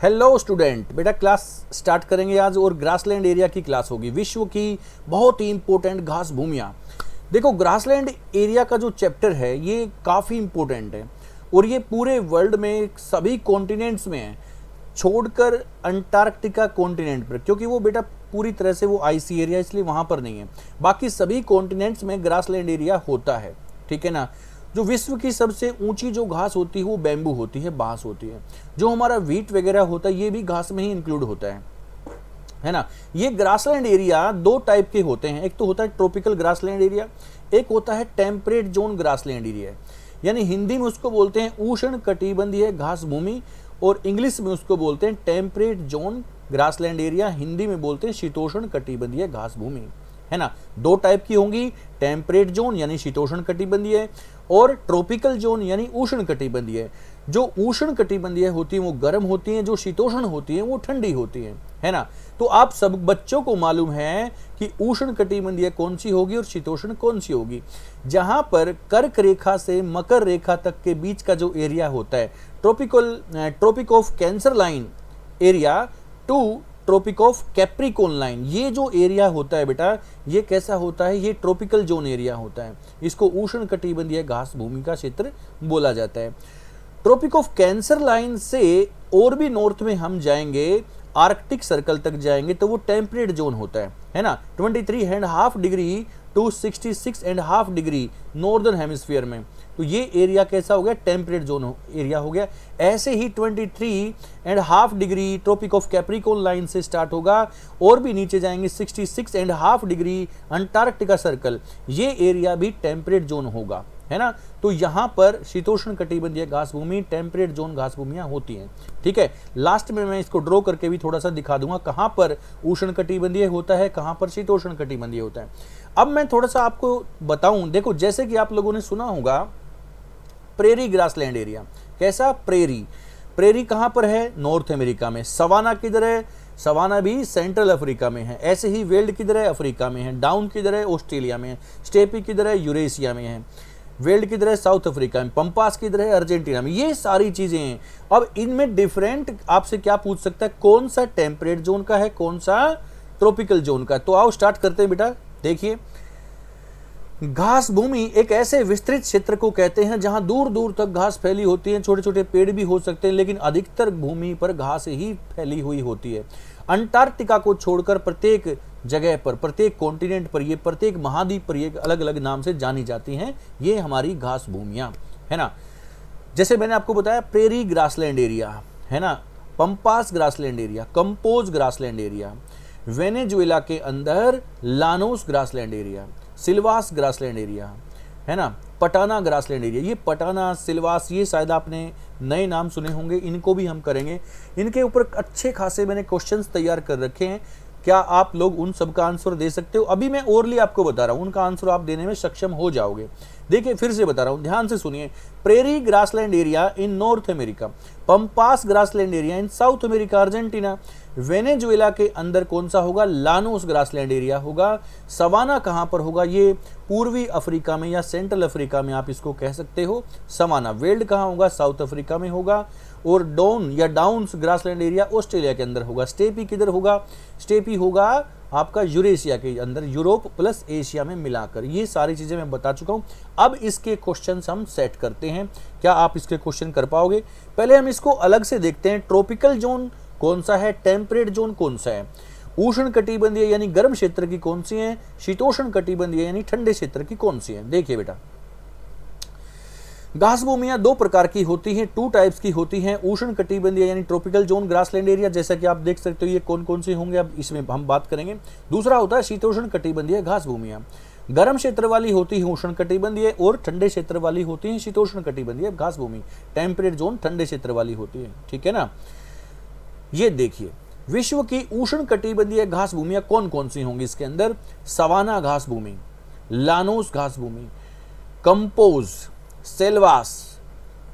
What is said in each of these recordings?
Hello student, बेटा class start करेंगे आज और ग्रासलैंड एरिया की क्लास होगी। विश्व की बहुत ही इंपॉर्टेंट घास भूमियाँ। देखो, ग्रासलैंड एरिया का जो चैप्टर है ये काफ़ी इंपॉर्टेंट है और ये पूरे वर्ल्ड में सभी कॉन्टिनेंट्स में है, छोड़कर अंटार्कटिका कॉन्टिनेंट पर, क्योंकि वो बेटा पूरी तरह से वो आइसी एरिया इसलिए वहाँ पर नहीं है। बाकी सभी कॉन्टिनेंट्स में ग्रासलैंड एरिया होता है, ठीक है ना। जो विश्व की सबसे ऊंची जो घास होती है वो बैम्बू होती है, बांस होती है। जो हमारा व्हीट वगैरह होता है ये भी घास में ही इंक्लूड होता है ना। ये ग्रासलैंड एरिया दो टाइप के होते हैं, एक तो होता है ट्रॉपिकल ग्रासलैंड एरिया, एक होता है टेम्परेट जोन ग्रासलैंड एरिया। यानी हिंदी में उसको बोलते हैं उष्ण कटिबंधीय घास भूमि और इंग्लिश में उसको बोलते हैं temperate zone grassland area, Hindi में बोलते हैं शीतोष्ण कटिबंधीय घास भूमि, है ना। दो टाइप की होंगी, टेम्परेट जोन यानी शीतोष्ण कटिबंधीय और ट्रॉपिकल जोन यानी उष्ण कटिबंधीय। जो उष्ण कटिबंधीय होती हैं वो गर्म होती हैं, जो शीतोष्ण होती हैं वो ठंडी होती हैं, है ना। तो आप सब बच्चों को मालूम है कि उष्ण कटिबंधीय कौन सी होगी और शीतोष्ण कौन सी होगी। जहां पर कर्क रेखा से मकर रेखा तक के बीच का जो एरिया होता है, tropic of cancer line area to tropic of capricorn line, ये जो एरिया होता है बेटा ये कैसा होता है, ये ट्रॉपिकल जोन एरिया होता है। इसको उष्ण कटिबंधीय घास भूमि का क्षेत्र बोला जाता है। ट्रॉपिक ऑफ कैंसर लाइन से और भी नॉर्थ में हम जाएंगे, आर्कटिक सर्कल तक जाएंगे तो वो टेम्परेट जोन होता है ना। 23.5 degree to 66.5 degree northern hemisphere में, तो ये एरिया कैसा हो गया, टेम्परेट जोन एरिया हो गया। ऐसे ही 23.5 degree tropic of capricorn line से स्टार्ट होगा और भी नीचे जाएंगे 66.5 डिग्री अंटार्कटिका सर्कल, ये एरिया भी टेम्परेट जोन होगा, है ना। तो यहाँ पर शीतोष्ण कटिबंधीय घास भूमि, टेम्परेट जोन घास भूमियाँ होती हैं, ठीक है। लास्ट में मैं इसको ड्रॉ करके भी थोड़ा सा दिखा दूंगा कहाँ पर उष्ण कटिबंधीय होता है, कहाँ पर शीतोष्ण कटिबंधीय होता है। अब मैं थोड़ा सा आपको बताऊं, देखो जैसे कि आप लोगों ने सुना होगा प्रेरी ग्रासलैंड एरिया, कैसा प्रेरी कहाँ पर है, नॉर्थ अमेरिका में। सवाना किधर है, सवाना भी सेंट्रल अफ्रीका में है। ऐसे ही वेल्ड किधर है, अफ्रीका में है। डाउन किधर है, ऑस्ट्रेलिया में है। स्टेपी किधर है, यूरेशिया में है। वेल्ड किधर है, साउथ अफ्रीका में। पंपास किधर है, अर्जेंटीना में। ये सारी चीजें हैं। अब इनमें डिफरेंट आपसे क्या पूछ सकता है, कौन सा टेम्परेट जोन का है, कौन सा ट्रॉपिकल जोन का। तो आओ स्टार्ट करते हैं बेटा। देखिए, घास भूमि एक ऐसे विस्तृत क्षेत्र को कहते हैं जहां दूर दूर तक घास फैली होती है। छोटे छोटे पेड़ भी हो सकते हैं लेकिन अधिकतर भूमि पर घास ही फैली हुई होती है। अंटार्कटिका को छोड़कर प्रत्येक जगह पर, प्रत्येक कॉन्टिनेंट पर, ये प्रत्येक महाद्वीप पर ये अलग अलग नाम से जानी जाती हैं ये हमारी घास भूमियां, है ना। जैसे मैंने आपको बताया प्रेरी ग्रासलैंड एरिया, है ना, Pampas grassland area, Campos grassland area, Venezuela के अंदर Llanos grassland area, Selvas grassland area, है ना, पटाना ग्रासलैंड एरिया। ये पटाना, सिल्वास, ये शायद आपने नए नाम सुने होंगे, इनको भी हम करेंगे। इनके ऊपर अच्छे खासे मैंने क्वेश्चंस तैयार कर रखे हैं। क्या आप लोग उन सब का आंसर दे सकते हो? अभी मैं ओरली आपको बता रहा हूं, उनका आंसर आप देने में सक्षम हो जाओगे। देखिए फिर से बता रहा हूं, ध्यान से सुनिए। प्रेरी ग्रासलैंड एरिया इन north America, pampas grassland area इन साउथ अमेरिका अर्जेंटीना, वेनेजुएला के अंदर कौन सा होगा, लानोस ग्रासलैंड एरिया होगा। सवाना कहां पर होगा, ये पूर्वी अफ्रीका में या सेंट्रल अफ्रीका में आप इसको कह सकते हो सवाना। वेल्ड कहां होगा, साउथ अफ्रीका में होगा। और डॉन या डाउन्स ग्रासलैंड एरिया ऑस्ट्रेलिया के अंदर होगा। स्टेपी किधर होगा, स्टेपी होगा आपका यूरेशिया के अंदर, यूरोप प्लस एशिया में मिलाकर। ये सारी चीजें मैं बता चुका हूं। अब इसके क्वेश्चन हम सेट करते हैं, क्या आप इसके क्वेश्चन कर पाओगे। पहले हम इसको अलग से देखते हैं। ट्रॉपिकल जोन कौन सा है, टेम्परेट जोन कौन सा है, उष्ण कटिबंधीय यानी गर्म क्षेत्र की कौन सी है, शीतोष्ण कटिबंधीय यानी ठंडे क्षेत्र की कौन सी है। देखिए बेटा, घास भूमियां दो प्रकार की होती हैं, टू टाइप्स की होती हैं। उष्ण कटिबंधीय यानी ट्रॉपिकल जोन ग्रासलैंड एरिया, जैसा कि आप देख सकते हो ये कौन कौन से होंगे, अब इसमें हम बात करेंगे। दूसरा होता है शीतोष्ण कटिबंधीय घास भूमियां। गर्म क्षेत्र वाली होती है उष्ण कटिबंधीय और ठंडे क्षेत्र वाली होती है शीतोष्ण कटिबंधीय घास भूमि। टेम्परेट जोन ठंडे क्षेत्र वाली होती है, ठीक है ना। ये देखिए, विश्व की उष्ण कटिबंधीय घास भूमियां कौन कौन सी होंगी इसके अंदर, सवाना घास भूमि, लानोस घास भूमि, कंपोज, सेल्वास,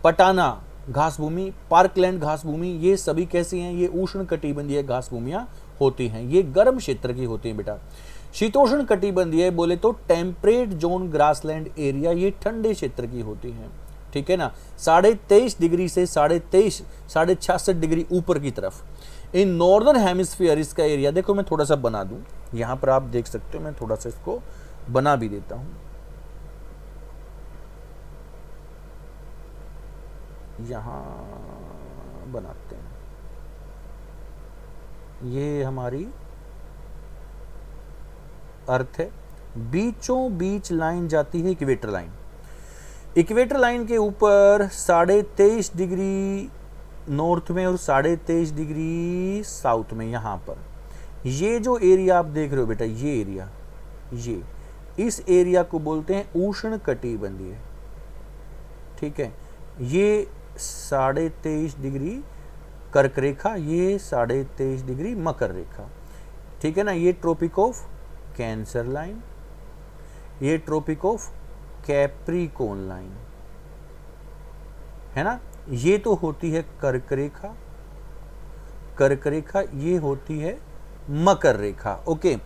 पटाना घास भूमि, पार्कलैंड घास भूमि, ये सभी कैसी हैं, ये उष्ण कटिबंधीय घास भूमियां होती हैं। ये गर्म क्षेत्र की होती हैं बेटा। शीतोष्ण कटिबंधीय बोले तो टेम्परेट जोन ग्रासलैंड एरिया, ये ठंडे क्षेत्र की होती हैं, ठीक है ना, 23.5 डिग्री से 66 डिग्री ऊपर की तरफ। इन नॉर्दर्न हेमिस्फीयर इसका एरिया, देखो मैं थोड़ा सा बना दूं, यहां पर आप देख सकते हो, मैं थोड़ा सा इसको बना भी देता हूं। यहां बनाते हैं, ये हमारी अर्थ है, बीचों बीच लाइन जाती है इक्वेटर लाइन। इक्वेटर लाइन के ऊपर 23.5 डिग्री नॉर्थ में और 23.5 डिग्री साउथ में, यहां पर ये जो एरिया आप देख रहे हो बेटा, ये एरिया, ये इस एरिया को बोलते हैं उष्ण कटिबंधीय। ठीक है, ये 23.5 डिग्री कर्क रेखा, ये 23.5 डिग्री मकर रेखा। ठीक है ना, ये ट्रॉपिक ऑफ कैंसर लाइन, ये ट्रॉपिक ऑफ कैप्रिकॉर्न लाइन है ना, ये तो होती है कर्क रेखा, कर्क रेखा, ये होती है मकर रेखा। ओके,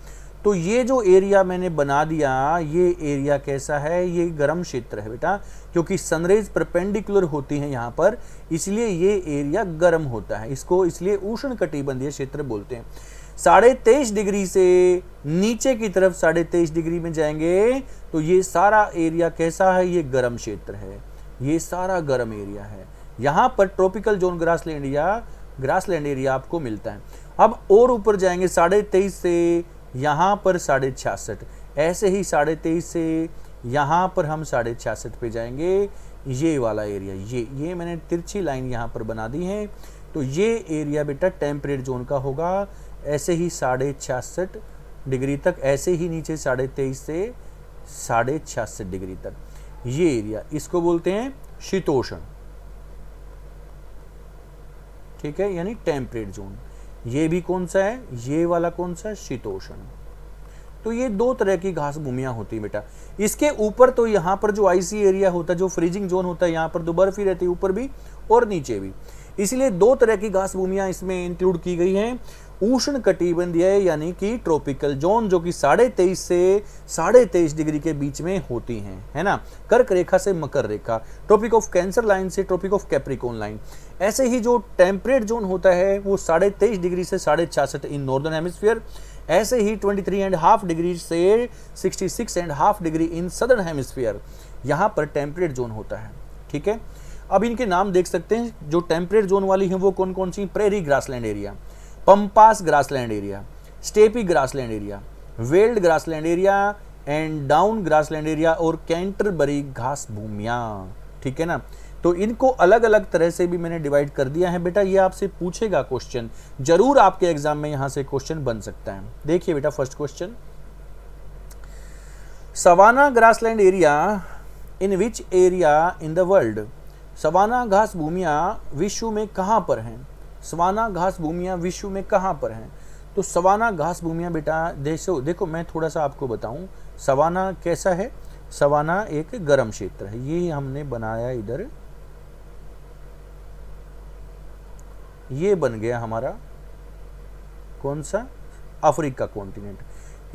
तो ये जो एरिया मैंने बना दिया, ये एरिया कैसा है, ये गर्म क्षेत्र है बेटा, क्योंकि सनरेज परपेंडिकुलर होती हैं यहाँ पर, इसलिए ये एरिया गर्म होता है, इसको इसलिए उष्ण कटिबंधीय क्षेत्र बोलते हैं। 23.5 डिग्री से नीचे की तरफ 23.5 डिग्री में जाएंगे तो ये सारा एरिया कैसा है, ये गर्म क्षेत्र है, ये सारा गर्म एरिया है। यहाँ पर ट्रॉपिकल जोन ग्रासलैंड एरिया आपको मिलता है। अब और ऊपर जाएंगे 23.5 से यहाँ पर 66.5, ऐसे ही 23.5 से यहाँ पर हम 66.5 पे जाएंगे, ये वाला एरिया, ये मैंने तिरछी लाइन यहाँ पर बना दी है, तो ये एरिया बेटा टेम्परेट जोन का होगा। ऐसे ही 66.5 डिग्री तक, ऐसे ही नीचे 23.5 से 66.5 डिग्री तक, ये एरिया, इसको बोलते हैं शीतोष्ण। ठीक है, यानी टेम्परेट जोन। ये भी कौन सा है, ये वाला कौन सा, शीतोष्ण। तो ये दो तरह की घास भूमियां होती है बेटा। इसके ऊपर तो यहाँ पर जो आईसी एरिया होता है, जो फ्रीजिंग जोन होता है, यहाँ पर तो बर्फ ही रहती है, ऊपर भी और नीचे भी, इसलिए दो तरह की घास भूमियां इसमें इंक्लूड की गई हैं। उष्ण कटिबंधीय यानी कि ट्रॉपिकल जोन, जो कि 23.5 से 23.5 डिग्री के बीच में होती हैं, है ना, कर्क रेखा से मकर रेखा, ट्रॉपिक ऑफ कैंसर लाइन से ट्रॉपिक ऑफ कैप्रिकॉर्न लाइन। ऐसे ही जो टेम्परेट जोन होता है वो 23.5 डिग्री से 66.5 इन नॉर्दर्न हेमिस्फीयर, ऐसे ही 23.5 डिग्री से 66.5 डिग्री इन सदर्न हेमिस्फीयर, यहाँ पर टेम्परेट जोन होता है। ठीक है, अब इनके नाम देख सकते हैं, जो टेम्परेट जोन वाली हैं वो कौन कौन सी, prairie grassland area, Pampas grassland area, steppe grassland area, veld grassland area and down grassland area और कैंटरबरी घास भूमियां। ठीक है ना, तो इनको अलग अलग तरह से भी मैंने डिवाइड कर दिया है बेटा। ये आपसे पूछेगा क्वेश्चन, जरूर आपके एग्जाम में यहां से क्वेश्चन बन सकता है। देखिए बेटा, first question, savanna grassland area in which area in the world, savanna घास भूमियां विश्व में कहां पर हैं, सवाना घास भूमियां विश्व में कहां पर हैं। तो सवाना घास भूमियां बेटा देखो मैं थोड़ा सा आपको बताऊं, सवाना कैसा है, सवाना एक गर्म क्षेत्र है, ये हमने बनाया इधर, ये बन गया हमारा कौन सा, अफ्रीका कॉन्टिनेंट।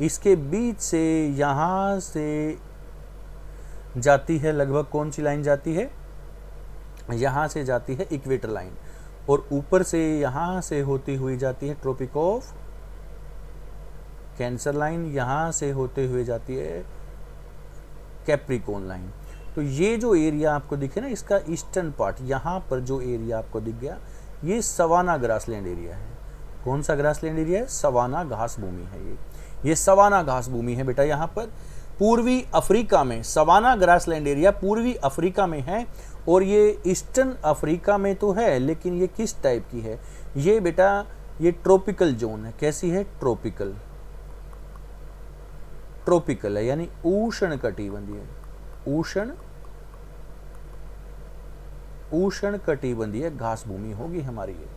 इसके बीच से यहां से जाती है लगभग कौन सी लाइन जाती है, यहां से जाती है इक्वेटर लाइन, और ऊपर से यहां से होती हुई जाती है ट्रॉपिक ऑफ कैंसर लाइन, यहां से होते हुए जाती है कैप्रिकॉर्न लाइन। तो ये जो एरिया आपको दिखे ना, इसका ईस्टर्न पार्ट, यहाँ पर जो एरिया आपको दिख गया, ये सवाना ग्रासलैंड एरिया है। कौन सा ग्रासलैंड एरिया है, सवाना घास भूमि है ये सवाना घास भूमि है बेटा। यहाँ पर पूर्वी अफ्रीका में सवाना ग्रासलैंड एरिया पूर्वी अफ्रीका में है, और ये ईस्टर्न अफ्रीका में तो है, लेकिन ये किस टाइप की है, ये बेटा ये ट्रॉपिकल जोन है। कैसी है, ट्रॉपिकल, ट्रॉपिकल है यानी उष्ण कटिबंधीय, उष्ण कटिबंधीय घास भूमि होगी हमारी ये।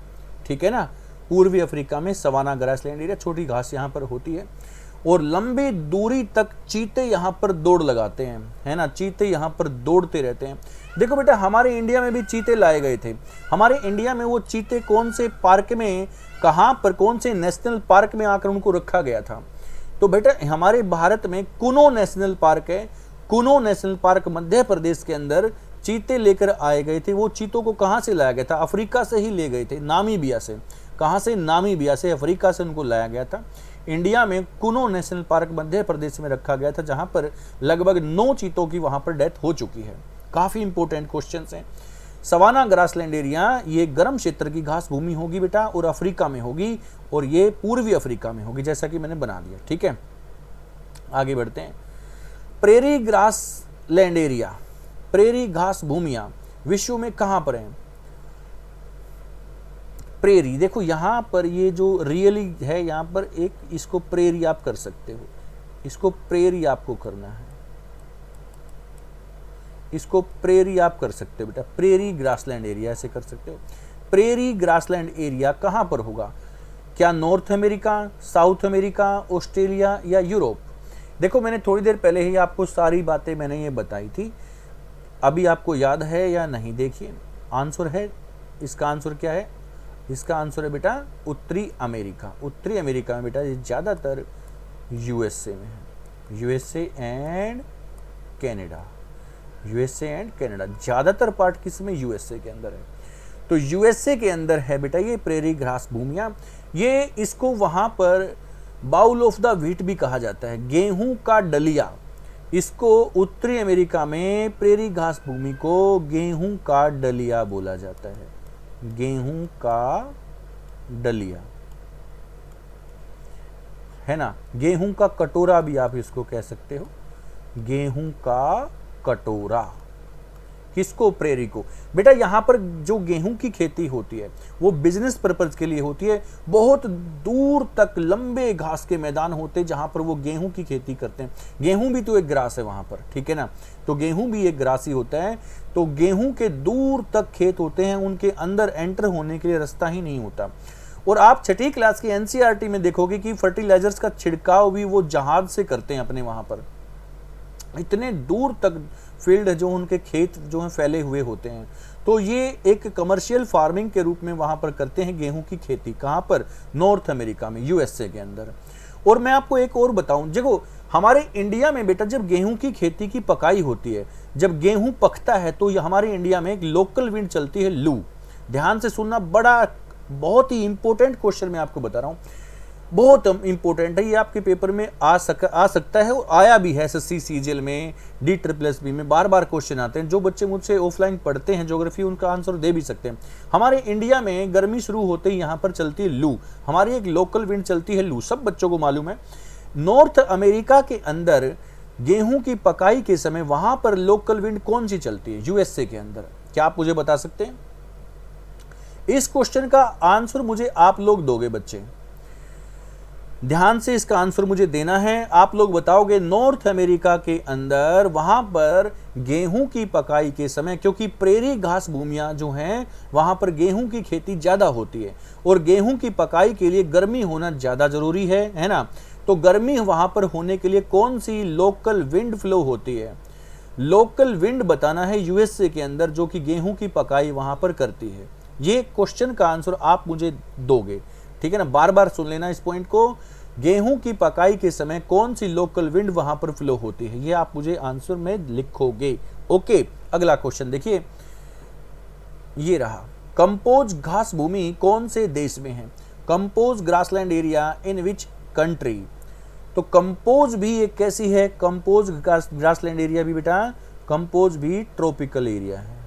ठीक है ना, पूर्वी अफ्रीका में सवाना ग्रासलैंड एरिया, छोटी घास यहाँ पर होती है, और लंबी दूरी तक चीते यहाँ पर दौड़ लगाते हैं, है ना, चीते यहाँ पर दौड़ते रहते हैं। देखो बेटा, हमारे इंडिया में भी चीते लाए गए थे। हमारे इंडिया में वो चीते कौन से पार्क में, कहाँ पर, कौन से नेशनल पार्क में आकर उनको रखा गया था। तो बेटा हमारे भारत में कुनो नेशनल पार्क है, कुनो नेशनल पार्क मध्य प्रदेश के अंदर चीते लेकर आए गए थे। वो चीतों को कहाँ से लाया गया था? अफ्रीका से ही ले गए थे, नामीबिया से। कहाँ से? नामीबिया से, अफ्रीका से उनको लाया गया था। इंडिया में कुनो नेशनल पार्क मध्य प्रदेश में रखा गया था, जहां पर लगभग 9 चीतों की वहां पर डेथ हो चुकी है। काफी इंपॉर्टेंट क्वेश्चंस हैं। सवाना ग्रासलैंड एरिया ये गर्म क्षेत्र की घास भूमि होगी बेटा, और अफ्रीका में होगी, और ये पूर्वी अफ्रीका में होगी, जैसा कि मैंने बना दिया। ठीक है, आगे बढ़ते हैं। Prairie grass land area, prairie घास भूमियां विश्व में कहां पर हैं? प्रेरी, देखो यहां पर ये जो रियली है, यहां पर एक इसको प्रेरी आप कर सकते हो, इसको प्रेरी आपको करना है, इसको प्रेरी आप कर सकते हो बेटा, प्रेरी ग्रासलैंड एरिया ऐसे कर सकते हो। प्रेरी ग्रासलैंड एरिया कहां पर होगा? क्या north America, south America, Australia या यूरोप? देखो मैंने थोड़ी देर पहले ही आपको सारी बातें मैंने ये बताई थी, अभी आपको याद है या नहीं? देखिए आंसर है, इसका आंसर क्या है? इसका आंसर है बेटा उत्तरी अमेरिका। उत्तरी अमेरिका में बेटा ये ज़्यादातर यूएसए में है, USA and Canada, USA and Canada, ज़्यादातर पार्ट किस में? यूएसए के अंदर है। तो यूएसए के अंदर है बेटा ये प्रेरी घास भूमियाँ। ये इसको वहाँ पर बाउल ऑफ द व्हीट भी कहा जाता है, गेहूं का डलिया। इसको उत्तरी अमेरिका में प्रेरी घास भूमि को गेहूं का डलिया बोला जाता है, गेहूं का डलिया, है ना। गेहूं का कटोरा भी आप इसको कह सकते हो, गेहूं का कटोरा। किसको? प्रेरी को। बेटा यहाँ पर जो गेहूं की खेती होती है वो बिजनेस पर्पज के लिए होती है। बहुत दूर तक लंबे घास के मैदान होते हैं जहां पर वो गेहूं की खेती करते हैं। गेहूं भी तो एक ग्रास है वहां पर, ठीक है ना, तो गेहूं भी एक ग्रास ही होता है। तो गेहूं के दूर तक खेत होते हैं, उनके अंदर एंटर होने के लिए रास्ता ही नहीं होता। और आप छठी क्लास की एनसीईआरटी में देखोगे कि फर्टिलाइजर्स का छिड़काव भी वो जहाज से करते हैं अपने वहां पर। इतने दूर तक फील्ड जो उनके खेत जो हैं फैले हुए होते हैं। तो ये एक कमर्शियल फार्मिंग के रूप में वहां पर करते हैं गेहूं की खेती। कहां पर? नॉर्थ अमेरिका में, यूएसए के अंदर। और मैं आपको एक और बताऊं, देखो हमारे इंडिया में बेटा जब गेहूं की खेती की पकाई होती है, जब गेहूं पकता है तो हमारे इंडिया में एक लोकल विंड चलती है, लू। ध्यान से सुनना, बहुत ही इंपॉर्टेंट क्वेश्चन मैं आपको बता रहा हूं, बहुत इंपॉर्टेंट है ये, आपके पेपर में आ सकता है, और आया भी है एसएससी सीजीएल में, DSSB में बार बार क्वेश्चन आते हैं। जो बच्चे मुझसे ऑफलाइन पढ़ते हैं ज्योग्राफी, उनका आंसर दे भी सकते हैं। हमारे इंडिया में गर्मी शुरू होते ही यहाँ पर चलती है लू, हमारी एक लोकल विंड चलती है लू, सब बच्चों को मालूम है। नॉर्थ अमेरिका के अंदर गेहूं की पकाई के समय वहां पर लोकल विंड कौन सी चलती है? यूएसए के अंदर। क्या आप मुझे बता सकते हैं? इस क्वेश्चन का आंसर मुझे आप लोग दोगे बच्चे, ध्यान से इसका आंसर मुझे देना है। आप लोग बताओगे नॉर्थ अमेरिका के अंदर वहां पर गेहूं की पकाई के समय, क्योंकि प्रेरी घास भूमियां जो हैं वहां पर गेहूं की खेती ज्यादा होती है, और गेहूं की पकाई के लिए गर्मी होना ज्यादा जरूरी है ना। तो गर्मी वहां पर होने के लिए कौन सी लोकल विंड फ्लो होती है? लोकल विंड बताना है यूएसए के अंदर, जो कि गेहूं की पकाई वहां पर करती है। ये क्वेश्चन का आंसर आप मुझे दोगे, ठीक है ना, बार बार सुन लेना इस पॉइंट को। गेहूं की पकाई के समय कौन सी लोकल विंड वहां पर फ्लो होती है, ये आप मुझे आंसर में लिखोगे। ओके, अगला क्वेश्चन देखिए, ये रहा। कंपोज घास भूमि कौन से देश में है? Compose grassland area in which country? तो कंपोज भी एक कैसी है? कंपोज ग्रासलैंड एरिया भी बेटा, कंपोज भी ट्रॉपिकल एरिया है,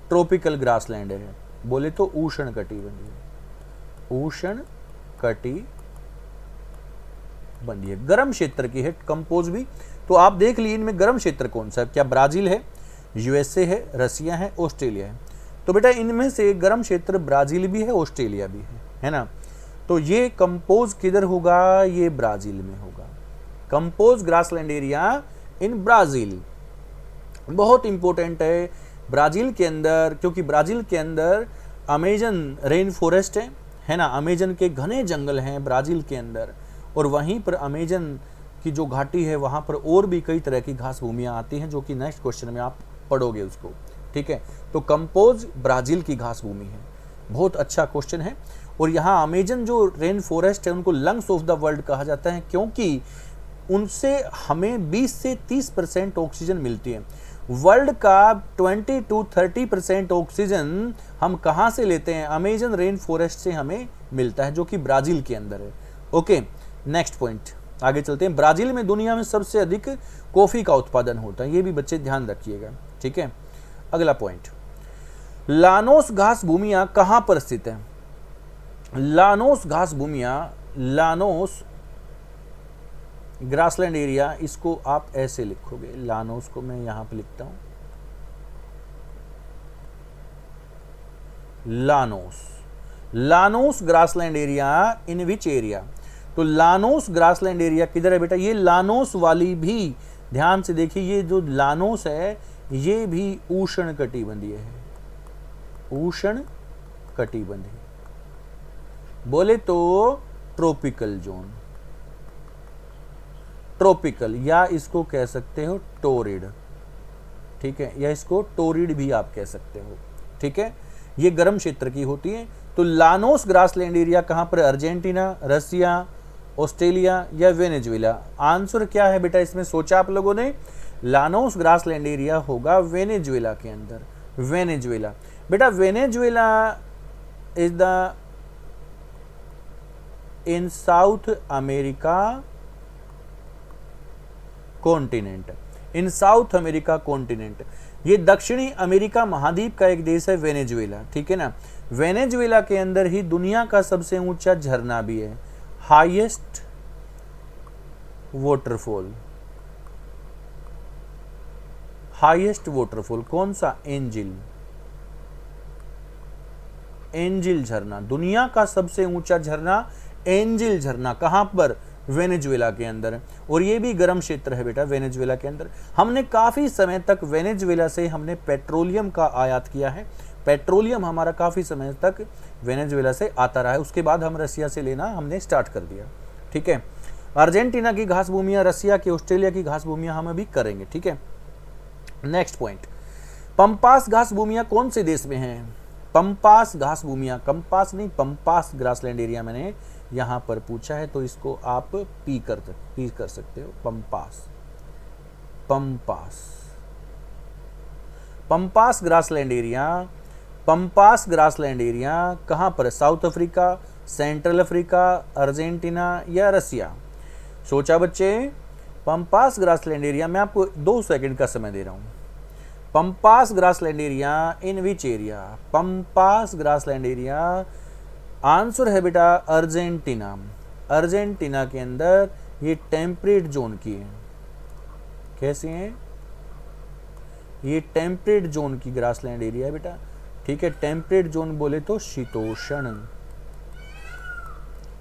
ट्रॉपिकल ग्रासलैंड है, बोले तो उष्ण कटिबंधीय, उष्ण कटिबंधीय गर्म क्षेत्र की है कंपोज भी। तो आप देख लीजिए इनमें गर्म क्षेत्र कौन सा है? क्या ब्राजील है, यूएसए है, रसिया है, ऑस्ट्रेलिया है? तो बेटा इनमें से गर्म क्षेत्र ब्राजील भी है, ऑस्ट्रेलिया भी है ना। तो ये कंपोज किधर होगा? ये ब्राजील में होगा, compose grassland area in Brazil. बहुत इंपॉर्टेंट है ब्राजील के अंदर, क्योंकि ब्राजील के अंदर अमेजन रेन फॉरेस्ट है ना, अमेजन के घने जंगल हैं ब्राजील के अंदर, और वहीं पर अमेजन की जो घाटी है वहां पर और भी कई तरह की घास भूमियां आती हैं, जो कि नेक्स्ट क्वेश्चन में आप पढ़ोगे उसको, ठीक है। तो कंपोज ब्राजील की घास भूमि है, बहुत अच्छा क्वेश्चन है। और यहाँ अमेजन जो रेन फॉरेस्ट है उनको लंग्स ऑफ द वर्ल्ड कहा जाता है, क्योंकि उनसे हमें 20 से 30% ऑक्सीजन मिलती है। वर्ल्ड का 20 to 30% ऑक्सीजन हम कहाँ से लेते हैं? अमेजन रेन फॉरेस्ट से हमें मिलता है, जो कि ब्राजील के अंदर है। ओके, नेक्स्ट पॉइंट, आगे चलते हैं। ब्राजील में दुनिया में सबसे अधिक कॉफी का उत्पादन होता है, ये भी बच्चे ध्यान रखिएगा, ठीक है। अगला पॉइंट, लानोस घास भूमियां कहां पर स्थित है? लानोस घास भूमियां, लानोस ग्रासलैंड एरिया, इसको आप ऐसे लिखोगे, लानोस को मैं यहां पर लिखता हूं, Llanos, Llanos grassland area in which area? तो लानोस ग्रासलैंड एरिया किधर है बेटा? ये लानोस वाली भी ध्यान से देखिए, ये जो लानोस है ये भी उष्ण कटिबंधीय है, उष्ण कटिबंधीय, बोले तो ट्रॉपिकल जोन, ट्रॉपिकल, या इसको कह सकते हो टोरिड, ठीक है, या इसको टोरिड भी आप कह सकते हो, ठीक है। ये गर्म क्षेत्र की होती है। तो लानोस ग्रासलैंड एरिया कहां पर? अर्जेंटीना, रसिया, ऑस्ट्रेलिया या वेनेजुएला? आंसर क्या है बेटा इसमें, सोचा आप लोगों ने? लानोस ग्रासलैंड एरिया होगा वेनेजुएला के अंदर, वेनेजुएला। बेटा Venezuela is the in south America continent, in south America continent, ये दक्षिणी अमेरिका महाद्वीप का एक देश है वेनेजुएला, ठीक है ना। वेनेजुएला के अंदर ही दुनिया का सबसे ऊंचा झरना भी है, हाईएस्ट वाटरफॉल, हाईएस्ट वाटरफॉल कौन सा? एंजिल, एंजिल झरना, दुनिया का सबसे ऊंचा झरना एंजिल झरना, कहां पर? वेनेजुएला के अंदर। और ये भी गर्म क्षेत्र है बेटा वेनेजुएला के अंदर। हमने काफी समय तक वेनेजुएला से हमने पेट्रोलियम का आयात किया है, पेट्रोलियम हमारा काफी समय तक वेनेजुएला से आता रहा है, उसके बाद हम रसिया से लेना हमने स्टार्ट कर दिया, ठीक है। अर्जेंटीना की घास भूमियां, रसिया की, ऑस्ट्रेलिया की घास भूमियां हम अभी करेंगे, ठीक है। नेक्स्ट पॉइंट, पंपास घास भूमियां कौन से देश में हैं? पंपास घास भूमियां, कंपास नहीं, पंपास ग्रासलैंड एरिया मैंने यहां पर पूछा है, तो इसको आप पी कर सकते हो, pampas, pampas, pampas grassland area, Pampas grassland area कहां पर? South Africa, central Africa, Argentina या रसिया? सोचा बच्चे? पंपास ग्रासलैंड एरिया, मैं आपको 2 सेकंड का समय दे रहा हूं। Pampas grassland area in which area? Pampas grassland area, answer है बेटा अर्जेंटीना, अर्जेंटीना के अंदर ये टेम्परेट जोन की है। कैसे हैं? ये टेम्परेट जोन की ग्रासलैंड एरिया है बेटा, ठीक है। टेम्परेट जोन बोले तो शीतोष्ण,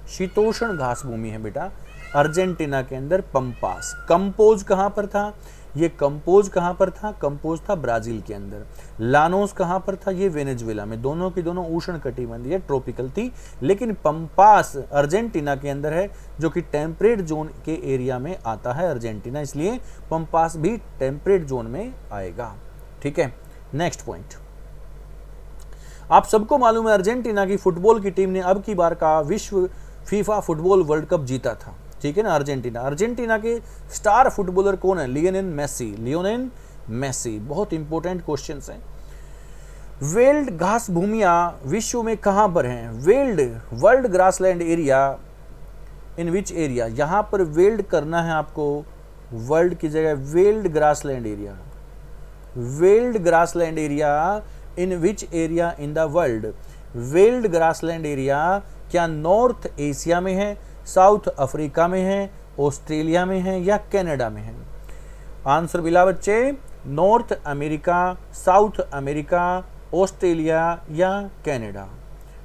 शीतोष्ण घास भूमि है बेटा अर्जेंटीना के अंदर पंपास। कंपोज कहां पर था? ये कंपोज कहां पर था? कंपोज था ब्राजील के अंदर। लानोस कहां पर था? ये वेनेजुएला में। दोनों की दोनों उष्ण कटिबंधीय ट्रॉपिकल थी, लेकिन पंपास अर्जेंटीना के अंदर है, जो कि टेम्परेट जोन के एरिया में आता है अर्जेंटीना, इसलिए पंपास भी टेम्परेट जोन में आएगा, ठीक है। नेक्स्ट पॉइंट, आप सबको मालूम है अर्जेंटीना की फुटबॉल की टीम ने अब की बार का विश्व फीफा फुटबॉल वर्ल्ड कप जीता था, ठीक है ना। अर्जेंटीना, अर्जेंटीना के स्टार फुटबॉलर कौन है? Lionel Messi, Lionel Messi. बहुत इंपॉर्टेंट क्वेश्चंस हैं। वेल्ड घास भूमियां विश्व में कहां पर हैं? World grassland area in which area? यहां पर वेल्ड करना है आपको, वर्ल्ड की जगह veld grassland area, veld grassland area in which area in the world? Veld grassland area क्या नॉर्थ एशिया में है, साउथ अफ्रीका में है, ऑस्ट्रेलिया में है या कनाडा में है? आंसर मिला बच्चे, north America, south America, Australia या कनाडा।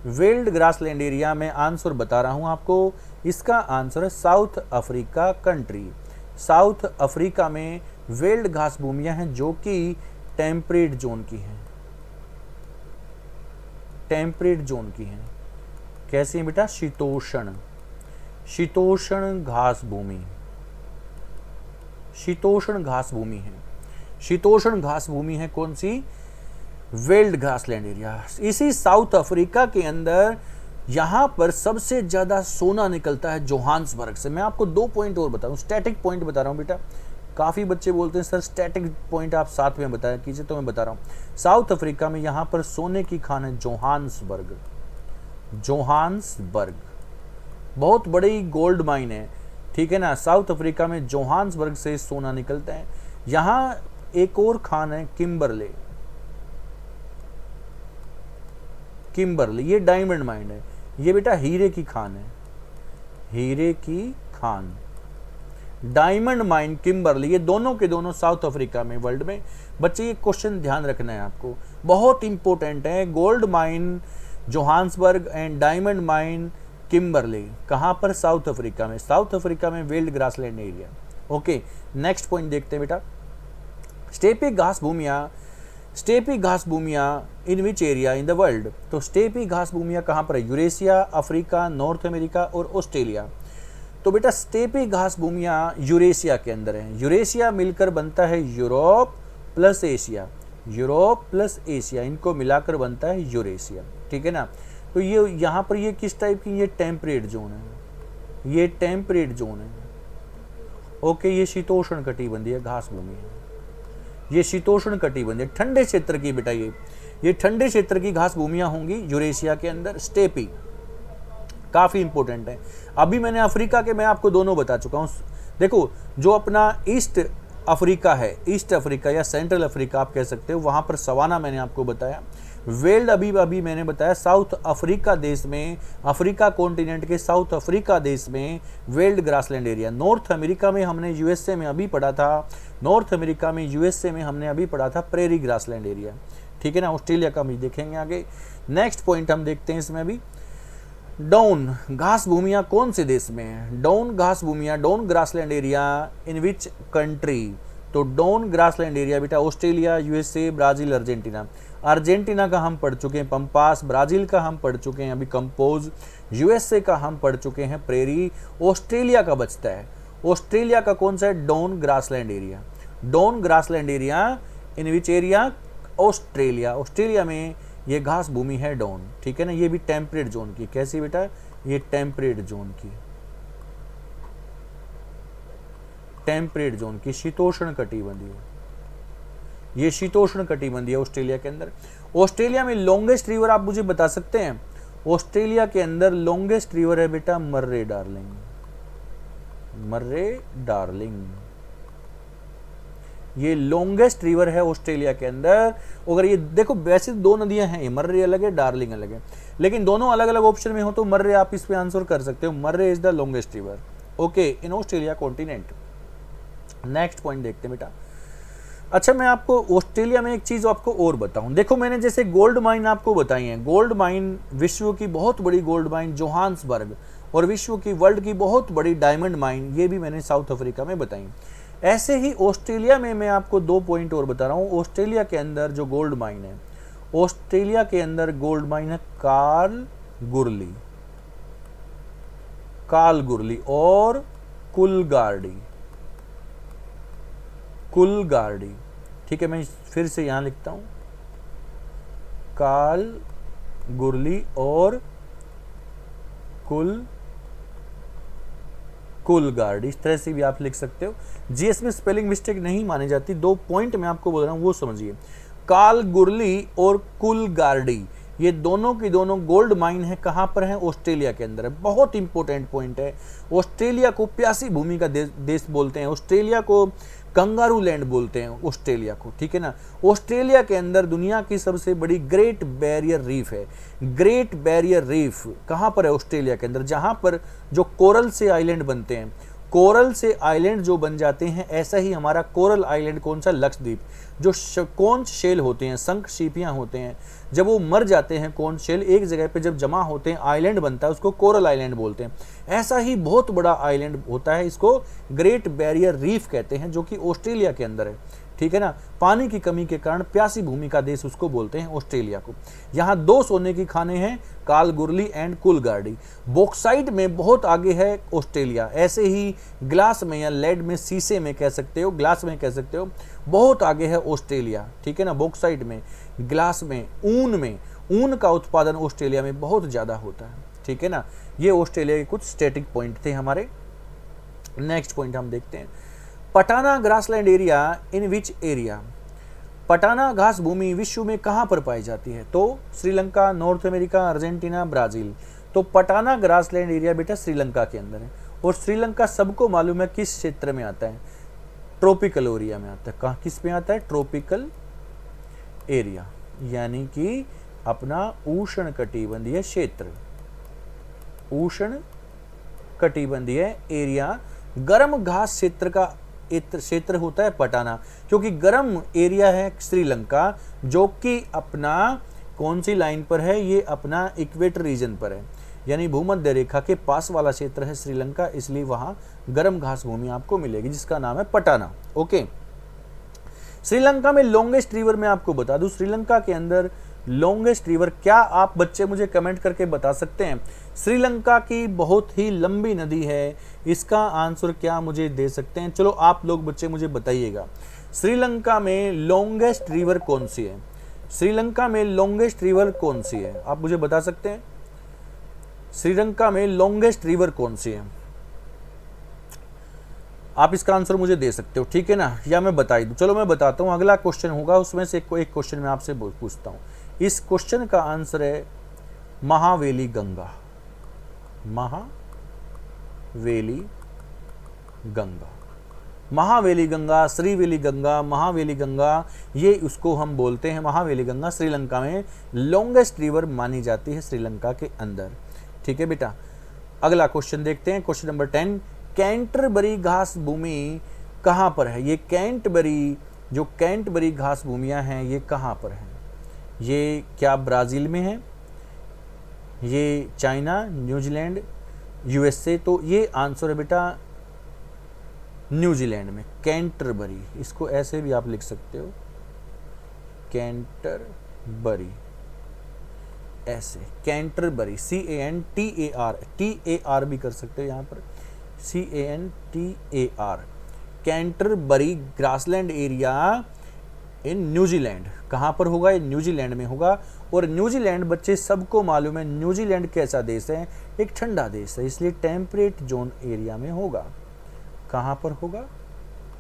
वेल्ड ग्रासलैंड एरिया में आंसर बता रहा हूं आपको, इसका आंसर है south Africa country. South Africa में वेल्ड घास भूमियां हैं जो कि टेम्परेट जोन की हैं, टेम्परेट जोन की हैं। कैसी है बेटा? शीतोष्ण, शीतोष्ण घास भूमि, शीतोष्ण घास भूमि है। शीतोष्ण घास भूमि है कौन सी? Veld grassland area. इसी साउथ अफ्रीका के अंदर यहाँ पर सबसे ज़्यादा सोना निकलता है जोहान्सबर्ग से। मैं आपको 2 पॉइंट और बताऊँ, स्टैटिक पॉइंट बता रहा हूँ बेटा। काफ़ी बच्चे बोलते हैं सर स्टैटिक पॉइंट आप साथ में बताया कीजिए, तो मैं बता रहा हूँ। साउथ अफ्रीका में यहाँ पर सोने की खान है जोहान्सबर्ग। जोहान्सबर्ग बहुत बड़ी गोल्ड माइन है, ठीक है ना। साउथ अफ्रीका में जोहान्सबर्ग से सोना निकलता है। यहाँ एक और खान है किम्बरले। किम्बरले ये डायमंड माइन है, ये बेटा हीरे की खान है, हीरे की खान। डायमंड माइन किम्बरले, ये दोनों के दोनों साउथ अफ्रीका में, वर्ल्ड में। बच्चे ये क्वेश्चन ध्यान रखना है आपको, बहुत इंपॉर्टेंट है। Gold mine Johannesburg and diamond mine Kimberley, कहाँ पर? साउथ अफ्रीका में। साउथ अफ्रीका में veld grassland area. Okay, next point देखते हैं बेटा। स्टेपी घास भूमिया, स्टेपी घास भूमिया in which area in the world? तो स्टेपी घास भूमिया कहाँ पर है? यूरेशिया, अफ्रीका, नॉर्थ अमेरिका और ऑस्ट्रेलिया। तो बेटा स्टेपी घास भूमिया यूरेशिया के अंदर है। यूरेशिया मिलकर बनता है Europe plus Asia, Europe plus Asia, इनको मिलाकर बनता है यूरेशिया, ठीक है ना। तो ये यहाँ पर ये किस टाइप की? ये टेम्परेट जोन है, ये टेम्परेट जोन है। ओके, ये शीतोष्ण कटिबंधीय घास भूमि है, ये शीतोष्ण कटिबंधीय ठंडे क्षेत्र की बेटा, ये ठंडे क्षेत्र की घास भूमियां होंगी यूरेशिया के अंदर। स्टेपी काफी इंपॉर्टेंट है। अभी मैंने अफ्रीका के मैं आपको दोनों बता चुका हूं। देखो जो अपना ईस्ट अफ्रीका है, ईस्ट अफ्रीका या सेंट्रल अफ्रीका आप कह सकते हो, वहां पर सवाना मैंने आपको बताया। वेल्ड अभी मैंने बताया साउथ अफ्रीका देश में, अफ्रीका कॉन्टिनेंट के साउथ अफ्रीका देश में veld grassland area. North America में हमने यूएसए में अभी पढ़ा था, नॉर्थ अमेरिका में यूएसए में हमने अभी पढ़ा था प्रेरी ग्रासलैंड एरिया, ठीक है ना। ऑस्ट्रेलिया का भी देखेंगे आगे। नेक्स्ट पॉइंट हम देखते हैं इसमें अभी, डाउन घास भूमिया कौन से देश में है? डाउन घास भूमिया, down grassland area in which country? तो डाउन ग्रासलैंड एरिया बेटा Australia, USA, Brazil, Argentina. Argentina का हम पढ़ चुके हैं पंपास, ब्राजील का हम पढ़ चुके हैं अभी कंपोज, यूएसए का हम पढ़ चुके हैं प्रेरी। ऑस्ट्रेलिया का बचता है, ऑस्ट्रेलिया का कौन सा है? Down grassland area. Down grassland area in which area? Australia. Australia में ये घास भूमि है डाउन, ठीक है ना। ये भी टेम्परेट जोन की, कैसी बेटा? ये टेम्परेट जोन की, टेम्परेट जोन की, शीतोष्ण कटिबंधीय, ये शीतोष्ण कटिबंधीय ऑस्ट्रेलिया के अंदर। ऑस्ट्रेलिया में लॉन्गेस्ट रिवर आप मुझे बता सकते हैं? ऑस्ट्रेलिया के अंदर लॉन्गेस्ट रिवर है बेटा मर्रे डार्लिंग, मर्रे डार्लिंग, ये लॉन्गेस्ट रिवर है ऑस्ट्रेलिया के अंदर। अगर ये देखो वैसे दो नदियां हैं, मर्रे अलग है, डार्लिंग अलग है, लेकिन दोनों अलग अलग ऑप्शन में हो तो मर्रे आप इस पे आंसर कर सकते हो। Murray is the longest river, okay, in Australia continent. Next point देखते हैं बेटा। अच्छा, मैं आपको ऑस्ट्रेलिया में एक चीज आपको और बताऊं। देखो मैंने जैसे गोल्ड माइन आपको बताई है, गोल्ड माइन विश्व की बहुत बड़ी गोल्ड माइन जोहान्सबर्ग, और विश्व की वर्ल्ड की बहुत बड़ी डायमंड माइन ये भी मैंने साउथ अफ्रीका में बताई। ऐसे ही ऑस्ट्रेलिया में मैं आपको 2 पॉइंट और बता रहा हूँ। ऑस्ट्रेलिया के अंदर जो गोल्ड माइन है, ऑस्ट्रेलिया के अंदर गोल्ड माइन है कालगुरली, कालगुरली और कुलगार्डी, कुलगार्डी, ठीक है। मैं फिर से यहां लिखता हूं, कालगुरली और कुलगार्डी, इस तरह से भी आप लिख सकते हो। जीएस में स्पेलिंग मिस्टेक नहीं मानी जाती। 2 पॉइंट मैं आपको बोल रहा हूं वो समझिए। कालगुरली और कुलगार्डी ये दोनों की दोनों गोल्ड माइन है, कहां पर है? ऑस्ट्रेलिया के अंदर है। बहुत इंपॉर्टेंट पॉइंट है। ऑस्ट्रेलिया को प्यासी भूमि का देश बोलते हैं, ऑस्ट्रेलिया को कंगारू लैंड बोलते हैं ऑस्ट्रेलिया को, ठीक है ना। ऑस्ट्रेलिया के अंदर दुनिया की सबसे बड़ी ग्रेट बैरियर रीफ है। ग्रेट बैरियर रीफ कहां पर है? ऑस्ट्रेलिया के अंदर, जहां पर जो कोरल से आइलैंड बनते हैं, कोरल से आइलैंड जो बन जाते हैं, ऐसा ही हमारा कोरल आइलैंड कौन सा? लक्षद्वीप। जो कॉन्च शेल होते हैं, शंख शिपियां होते हैं, जब वो मर जाते हैं कॉन्च शेल एक जगह पे जब जमा होते हैं, आइलैंड बनता है, उसको कोरल आइलैंड बोलते हैं। ऐसा ही बहुत बड़ा आइलैंड होता है, इसको ग्रेट बैरियर रीफ कहते हैं, जो कि ऑस्ट्रेलिया के अंदर है, ठीक है ना। पानी की कमी के कारण प्यासी भूमि का देश उसको बोलते हैं ऑस्ट्रेलिया को। यहाँ 2 सोने की खाने हैं, कालगुरली एंड कुलगार्डी। बॉक्साइट में बहुत आगे है ऑस्ट्रेलिया। ऐसे ही ग्लास में या लेड में, शीशे में कह सकते हो, ग्लास में कह सकते हो, बहुत आगे है ऑस्ट्रेलिया, ठीक है ना। बॉक्साइट में, ग्लास में, ऊन में, ऊन का उत्पादन ऑस्ट्रेलिया में बहुत ज़्यादा होता है, ठीक है ना। ये ऑस्ट्रेलिया के कुछ स्टैटिक पॉइंट थे हमारे। नेक्स्ट पॉइंट हम देखते हैं, पटाना grassland area in which area. पटाना घास भूमि विश्व में कहाँ पर पाई जाती है? तो Sri Lanka, north America, Argentina, Brazil. तो पटाना ग्रासलैंड एरिया बेटा श्रीलंका के अंदर है, और श्रीलंका सबको मालूम है किस क्षेत्र में आता है, ट्रॉपिकल एरिया में आता है। कहाँ, किस में आता है? ट्रॉपिकल एरिया, यानी कि अपना उष्ण कटिबंधीय क्षेत्र, उष्ण कटिबंधीय एरिया। गर्म घास क्षेत्र का क्षेत्र होता है पटाना, क्योंकि गर्म एरिया है श्रीलंका, जो कि अपना कौन सी लाइन पर है? ये अपना इक्वेटर रीजन पर है, यानी भूमध्य रेखा के पास वाला क्षेत्र है श्रीलंका, इसलिए वहां गर्म घास भूमि आपको मिलेगी जिसका नाम है पटाना। ओके, श्रीलंका में लॉन्गेस्ट रिवर मैं आपको बता दूं, श्रीलंका के अंदर लॉन्गेस्ट रिवर, क्या आप बच्चे मुझे कमेंट करके बता सकते हैं? श्रीलंका की बहुत ही लंबी नदी है, इसका आंसर क्या मुझे दे सकते हैं? चलो आप लोग बच्चे मुझे बताइएगा, श्रीलंका में लॉन्गेस्ट रिवर कौन सी है? श्रीलंका में लॉन्गेस्ट रिवर कौन सी है? आप मुझे बता सकते हैं श्रीलंका में लॉन्गेस्ट रिवर कौन सी है? आप इसका आंसर मुझे दे सकते हो, ठीक है ना, या मैं बता ही दूं? चलो मैं बताता हूं, अगला क्वेश्चन होगा उसमें से एक क्वेश्चन मैं आपसे पूछता हूं। इस क्वेश्चन का आंसर है महावेली गंगा, महावेली गंगा, महावेली गंगा, श्रीवेली गंगा, महावेली गंगा, ये उसको हम बोलते हैं महावेली गंगा। श्रीलंका में लॉन्गेस्ट रिवर मानी जाती है श्रीलंका के अंदर, ठीक है बेटा। अगला क्वेश्चन देखते हैं, क्वेश्चन नंबर 10, कैंटरबरी घास भूमि कहाँ पर है? ये कैंटरबरी, जो कैंटरबरी घास भूमियाँ हैं ये कहाँ पर हैं? ये क्या ब्राज़ील में है, ये चाइना, न्यूजीलैंड, यूएसए? तो ये आंसर है बेटा न्यूजीलैंड में, कैंटरबरी। इसको ऐसे भी आप लिख सकते हो, कैंटरबरी, ऐसे कैंटरबरी, CANTAR भी कर सकते हो यहाँ पर, CANTAR, Canterbury grassland area in New Zealand. कहाँ पर होगा? ये न्यूजीलैंड में होगा। और न्यूजीलैंड बच्चे सबको मालूम है, न्यूजीलैंड कैसा देश है? एक ठंडा देश है, इसलिए टेम्परेट जोन एरिया में होगा। कहाँ पर होगा?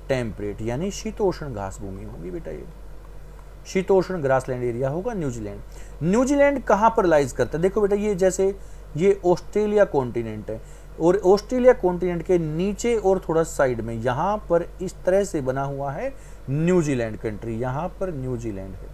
टेम्परेट, यानी शीतोष्ण घास भूमि होगी बेटा, ये शीतोष्ण ग्रासलैंड एरिया होगा न्यूजीलैंड। न्यूजीलैंड कहाँ पर लाइज करता है? देखो बेटा, ये जैसे ये ऑस्ट्रेलिया कॉन्टिनेंट है, और ऑस्ट्रेलिया कॉन्टिनेंट के नीचे और थोड़ा साइड में यहाँ पर इस तरह से बना हुआ है न्यूजीलैंड कंट्री, यहाँ पर न्यूजीलैंड है,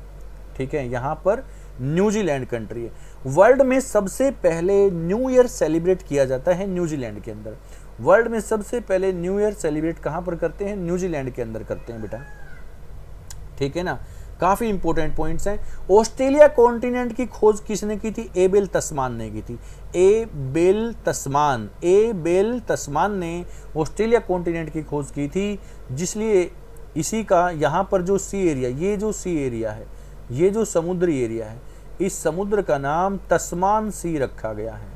ठीक है, यहाँ पर न्यूजीलैंड कंट्री है। वर्ल्ड में सबसे पहले न्यू ईयर सेलिब्रेट किया जाता है न्यूजीलैंड के अंदर। वर्ल्ड में सबसे पहले न्यू ईयर सेलिब्रेट कहाँ पर करते हैं? न्यूजीलैंड के अंदर करते हैं बेटा, ठीक है ना। काफी इंपॉर्टेंट पॉइंट्स हैं। ऑस्ट्रेलिया कॉन्टिनेंट की खोज किसने की थी? एबेल तस्मान ने की थी। एबेल तस्मान ने ऑस्ट्रेलिया कॉन्टिनेंट की खोज की थी, जिसलिए इसी का यहाँ पर जो सी एरिया, ये जो सी एरिया है, ये जो समुद्री एरिया है, इस समुद्र का नाम तस्मान सी रखा गया है।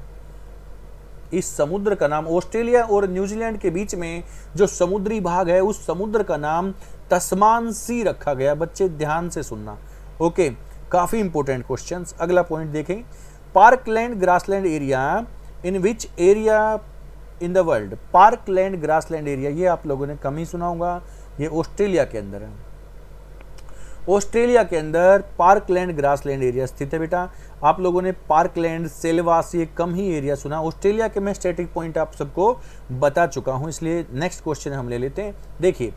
इस समुद्र का नाम, ऑस्ट्रेलिया और न्यूजीलैंड के बीच में जो समुद्री भाग है, उस समुद्र का नाम तस्मान सी रखा गया। बच्चे ध्यान से सुनना, ओके, काफी इंपॉर्टेंट क्वेश्चंस। अगला पॉइंट देखें, parkland grassland area in which area in the world. Parkland grassland area, ये आप लोगों ने कम ही सुना होगा, ये ऑस्ट्रेलिया के अंदर है। ऑस्ट्रेलिया के अंदर पार्कलैंड ग्रासलैंड एरिया स्थित है बेटा। आप लोगों ने पार्कलैंड, सेल्वास, ये कम ही एरिया सुना। ऑस्ट्रेलिया के मैं स्टैटिक पॉइंट आप सबको बता चुका हूं, इसलिए नेक्स्ट क्वेश्चन हम ले लेते हैं। देखिए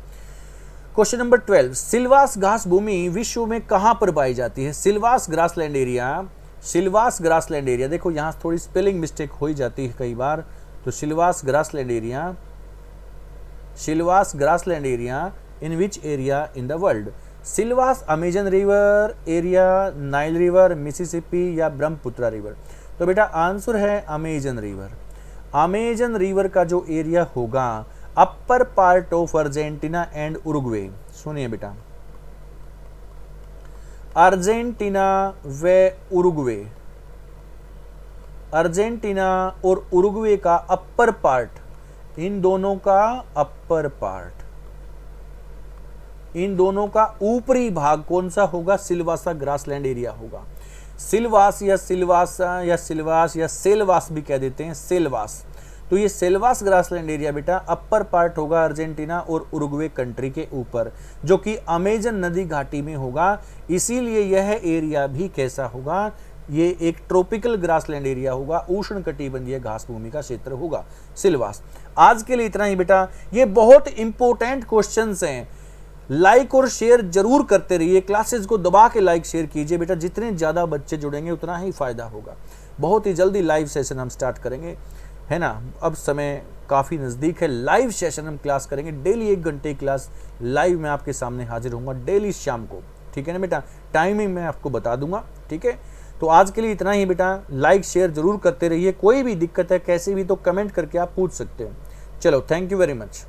क्वेश्चन नंबर 12, सिल्वास घास भूमि विश्व में कहां पर पाई जाती है? Silvassa grassland area, Selvas grassland area, देखो यहां थोड़ी स्पेलिंग मिस्टेक हो ही जाती है कई बार, तो Selvas grassland area, Selvas grassland area in which area in the world? Selvas Amazon river area, Nile river, Mississippi या ब्रह्मपुत्र रिवर? तो बेटा आंसर है अमेजन रिवर। अमेजन रिवर का जो एरिया होगा upper part of Argentina and Uruguay. सुनिए बेटा, Argentina व उरुग्वे, अर्जेंटीना और उरुग्वे का अपर पार्ट, इन दोनों का अपर पार्ट, इन दोनों का ऊपरी भाग कौन सा होगा? सिल्वासा ग्रासलैंड एरिया होगा। सिलवास या सिलवासा या सिलवास या सेलवास भी कह देते हैं, सेलवास। तो ये सेलवास ग्रासलैंड एरिया बेटा अपर पार्ट होगा अर्जेंटीना और उरुग्वे कंट्री के ऊपर, जो कि अमेजन नदी घाटी में होगा। इसीलिए यह एरिया भी कैसा होगा, ये एक ट्रॉपिकल ग्रासलैंड एरिया होगा, उष्णकटिबंधीय घास भूमि का क्षेत्र होगा सिलवास। आज के लिए इतना ही बेटा। ये बहुत इंपॉर्टेंट क्वेश्चंस हैं, लाइक और शेयर जरूर करते रहिए, क्लासेस को दबा के लाइक शेयर कीजिए बेटा, जितने ज़्यादा बच्चे जुड़ेंगे उतना ही फायदा होगा। बहुत ही जल्दी लाइव सेशन हम स्टार्ट करेंगे, है ना। अब समय काफ़ी नज़दीक है, लाइव सेशन हम क्लास करेंगे, डेली 1 घंटे क्लास लाइव में आपके सामने हाजिर होऊंगा, डेली शाम को, ठीक है ना बेटा। टाइमिंग मैं आपको बता दूंगा, ठीक है। तो आज के लिए इतना ही बेटा, लाइक शेयर जरूर करते रहिए। कोई भी दिक्कत है कैसे भी तो कमेंट करके आप पूछ सकते हो। चलो, थैंक यू वेरी मच।